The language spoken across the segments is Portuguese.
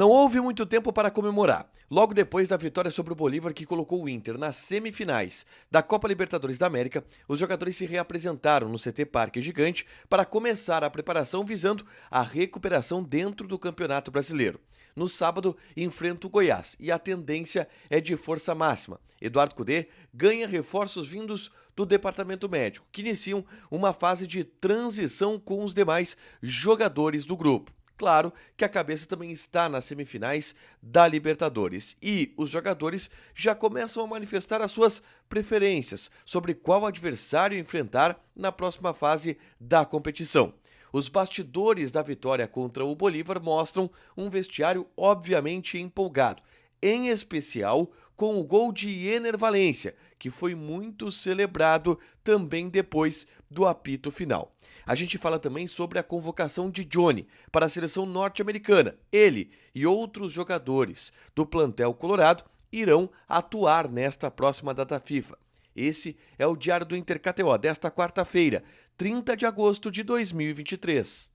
Não houve muito tempo para comemorar. Logo depois da vitória sobre o Bolívar, que colocou o Inter nas semifinais da Copa Libertadores da América, os jogadores se reapresentaram no CT Parque Gigante para começar a preparação visando a recuperação dentro do Campeonato Brasileiro. No sábado, enfrenta o Goiás e a tendência é de força máxima. Eduardo Cudê ganha reforços vindos do departamento médico, que iniciam uma fase de transição com os demais jogadores do grupo. Claro que a cabeça também está nas semifinais da Libertadores e os jogadores já começam a manifestar as suas preferências sobre qual adversário enfrentar na próxima fase da competição. Os bastidores da vitória contra o Bolívar mostram um vestiário obviamente empolgado, em especial com o gol de Ener Valencia, que foi muito celebrado também depois do apito final. A gente fala também sobre a convocação de Johnny para a seleção norte-americana. Ele e outros jogadores do plantel colorado irão atuar nesta próxima data FIFA. Esse é o Diário do Inter KTO desta quarta-feira, 30 de agosto de 2023.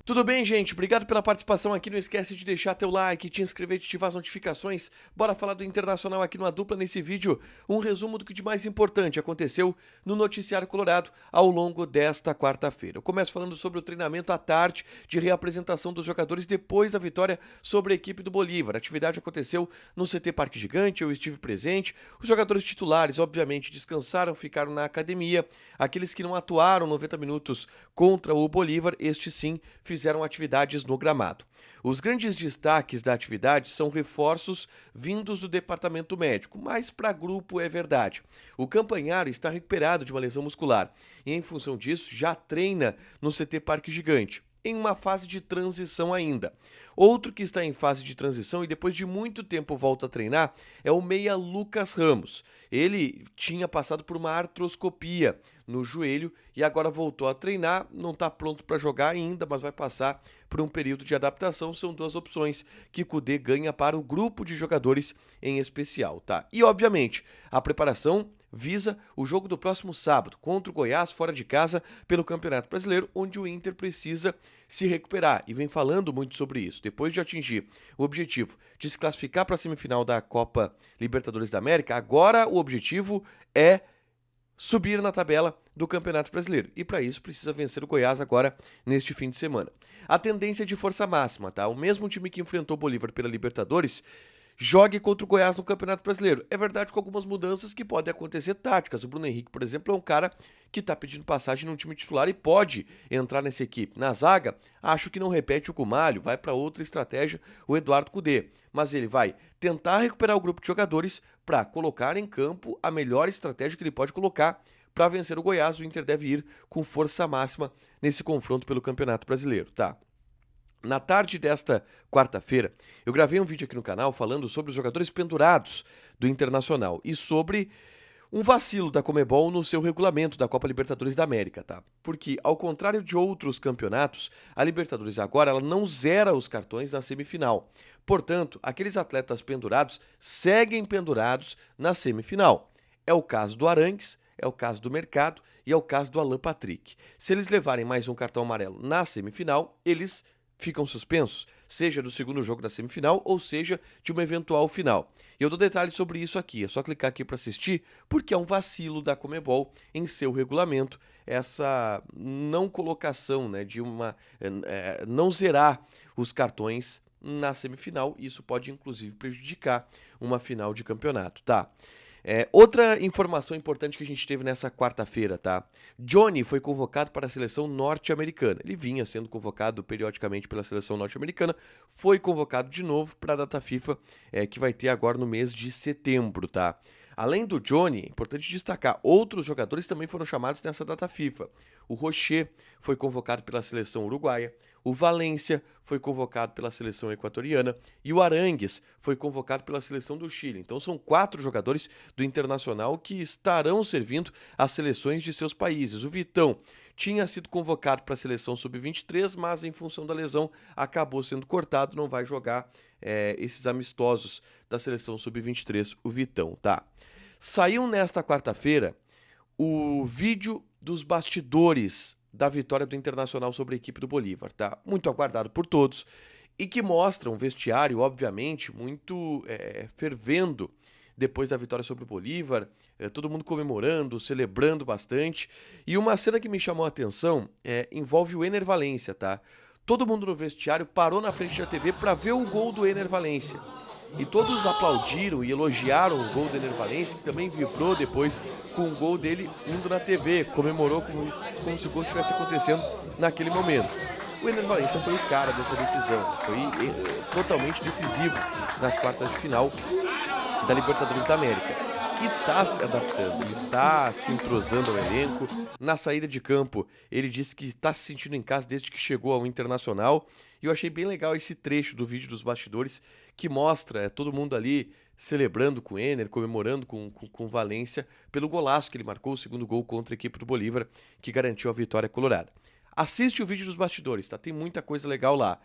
Tudo bem, gente? Obrigado pela participação aqui. Não esquece de deixar teu like, te inscrever e ativar as notificações. Bora falar do Internacional aqui numa dupla nesse vídeo. Um resumo do que de mais importante aconteceu no Noticiário Colorado ao longo desta quarta-feira. Eu começo falando sobre o treinamento à tarde de reapresentação dos jogadores depois da vitória sobre a equipe do Bolívar. A atividade aconteceu no CT Parque Gigante, eu estive presente. Os jogadores titulares, obviamente, descansaram, ficaram na academia. Aqueles que não atuaram 90 minutos contra o Bolívar, estes sim fizeram atividades no gramado. Os grandes destaques da atividade são reforços vindos do departamento médico, mas para grupo é verdade. O Campanharo está recuperado de uma lesão muscular e, em função disso, já treina no CT Parque Gigante, em uma fase de transição ainda. Outro que está em fase de transição e depois de muito tempo volta a treinar é o meia Lucas Ramos. Ele tinha passado por uma artroscopia no joelho e agora voltou a treinar, não está pronto para jogar ainda, mas vai passar por um período de adaptação. São duas opções que Cudê ganha para o grupo de jogadores em especial, tá? E obviamente, a preparação visa o jogo do próximo sábado contra o Goiás fora de casa pelo Campeonato Brasileiro, onde o Inter precisa se recuperar e vem falando muito sobre isso. Depois de atingir o objetivo de se classificar para a semifinal da Copa Libertadores da América, agora o objetivo é subir na tabela do Campeonato Brasileiro. E para isso precisa vencer o Goiás agora neste fim de semana. A tendência é de força máxima, tá? O mesmo time que enfrentou o Bolívar pela Libertadores jogue contra o Goiás no Campeonato Brasileiro. É verdade, com algumas mudanças que podem acontecer táticas. O Bruno Henrique, por exemplo, é um cara que está pedindo passagem num time titular e pode entrar nessa equipe. Na zaga, acho que não repete o Cumalho, vai para outra estratégia o Eduardo Cudê. Mas ele vai tentar recuperar o grupo de jogadores para colocar em campo a melhor estratégia que ele pode colocar para vencer o Goiás. O Inter deve ir com força máxima nesse confronto pelo Campeonato Brasileiro, tá? Na tarde desta quarta-feira, eu gravei um vídeo aqui no canal falando sobre os jogadores pendurados do Internacional e sobre um vacilo da Conmebol no seu regulamento da Copa Libertadores da América, tá? Porque, ao contrário de outros campeonatos, a Libertadores agora ela não zera os cartões na semifinal. Portanto, aqueles atletas pendurados seguem pendurados na semifinal. É o caso do Arangues, é o caso do Mercado e é o caso do Alan Patrick. Se eles levarem mais um cartão amarelo na semifinal, eles ficam suspensos, seja do segundo jogo da semifinal ou seja de uma eventual final. E eu dou detalhes sobre isso aqui, é só clicar aqui para assistir, porque é um vacilo da Conmebol em seu regulamento, essa não colocação, né, de uma não zerar os cartões na semifinal. Isso pode inclusive prejudicar uma final de campeonato, tá? Outra informação importante que a gente teve nessa quarta-feira, tá? Johnny foi convocado para a seleção norte-americana. Ele vinha sendo convocado periodicamente pela seleção norte-americana, foi convocado de novo para a data FIFA que vai ter agora no mês de setembro, tá? Além do Johnny, é importante destacar, outros jogadores também foram chamados nessa data FIFA. O Rocher foi convocado pela seleção uruguaia, o Valência foi convocado pela seleção equatoriana e o Arangues foi convocado pela seleção do Chile. Então são 4 jogadores do Internacional que estarão servindo às seleções de seus países. O Vitão tinha sido convocado para a seleção sub-23, mas em função da lesão acabou sendo cortado, não vai jogar esses amistosos da seleção sub-23, o Vitão, tá? Saiu nesta quarta-feira o vídeo dos bastidores da vitória do Internacional sobre a equipe do Bolívar, tá? Muito aguardado por todos e que mostra um vestiário, obviamente, muito fervendo depois da vitória sobre o Bolívar, todo mundo comemorando, celebrando bastante. E uma cena que me chamou a atenção envolve o Ener Valencia, tá? Todo mundo no vestiário parou na frente da TV para ver o gol do Ener Valencia. E todos aplaudiram e elogiaram o gol do Ener Valencia, que também vibrou depois com o gol dele indo na TV, comemorou como se o gol estivesse acontecendo naquele momento. O Ener Valencia foi o cara dessa decisão, foi totalmente decisivo nas quartas de final da Libertadores da América. E tá se adaptando, ele tá se entrosando ao elenco. Na saída de campo, ele disse que está se sentindo em casa desde que chegou ao Internacional. E eu achei bem legal esse trecho do vídeo dos bastidores que mostra todo mundo ali celebrando com o Ener, comemorando com o Valência pelo golaço que ele marcou, o segundo gol contra a equipe do Bolívar, que garantiu a vitória colorada. Assiste o vídeo dos bastidores, tá? Tem muita coisa legal lá.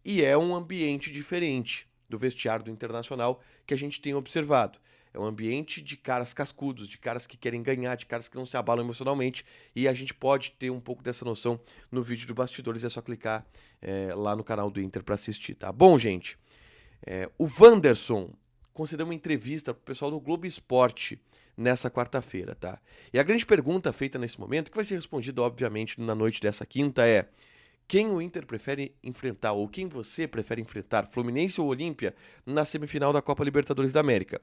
E é um ambiente diferente do vestiário do Internacional que a gente tem observado. É um ambiente de caras cascudos, de caras que querem ganhar, de caras que não se abalam emocionalmente. E a gente pode ter um pouco dessa noção no vídeo do Bastidores. É só clicar lá no canal do Inter para assistir, tá bom, gente? O Wanderson concedeu uma entrevista pro pessoal do Globo Esporte nessa quarta-feira, tá? E a grande pergunta feita nesse momento, que vai ser respondida, obviamente, na noite dessa quinta, é: quem o Inter prefere enfrentar, ou quem você prefere enfrentar, Fluminense ou Olímpia, na semifinal da Copa Libertadores da América?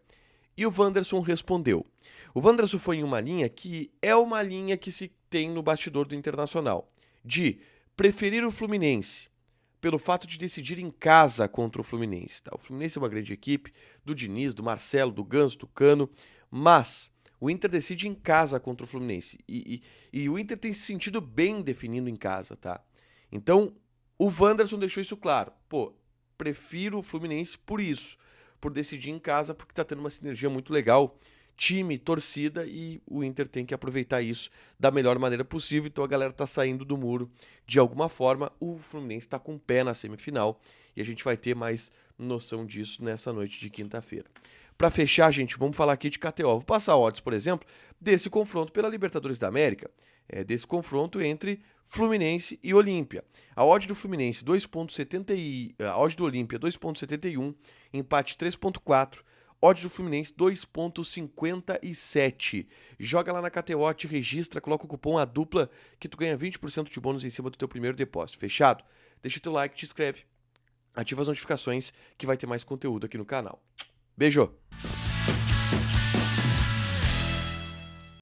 E o Wanderson respondeu. O Wanderson foi em uma linha que é uma linha que se tem no bastidor do Internacional, de preferir o Fluminense, pelo fato de decidir em casa contra o Fluminense. Tá? O Fluminense é uma grande equipe, do Diniz, do Marcelo, do Ganso, do Cano, mas o Inter decide em casa contra o Fluminense. E o Inter tem se sentido bem definindo em casa, tá? Então, o Wanderson deixou isso claro. Pô, prefiro o Fluminense por isso, por decidir em casa, porque tá tendo uma sinergia muito legal, time, torcida, e o Inter tem que aproveitar isso da melhor maneira possível. Então a galera tá saindo do muro de alguma forma. O Fluminense tá com o pé na semifinal e a gente vai ter mais noção disso nessa noite de quinta-feira. Para fechar, gente, vamos falar aqui de KTO. Vou passar odds, por exemplo, desse confronto pela Libertadores da América, desse confronto entre Fluminense e Olímpia. A odd do Fluminense 2.70 e a odd do Olímpia 2.71, empate 3.4. Odds do Fluminense 2.57. Joga lá na KTO, te registra, coloca o cupom ADUPLA que tu ganha 20% de bônus em cima do teu primeiro depósito. Fechado? Deixa teu like, te inscreve, ativa as notificações que vai ter mais conteúdo aqui no canal. Beijo!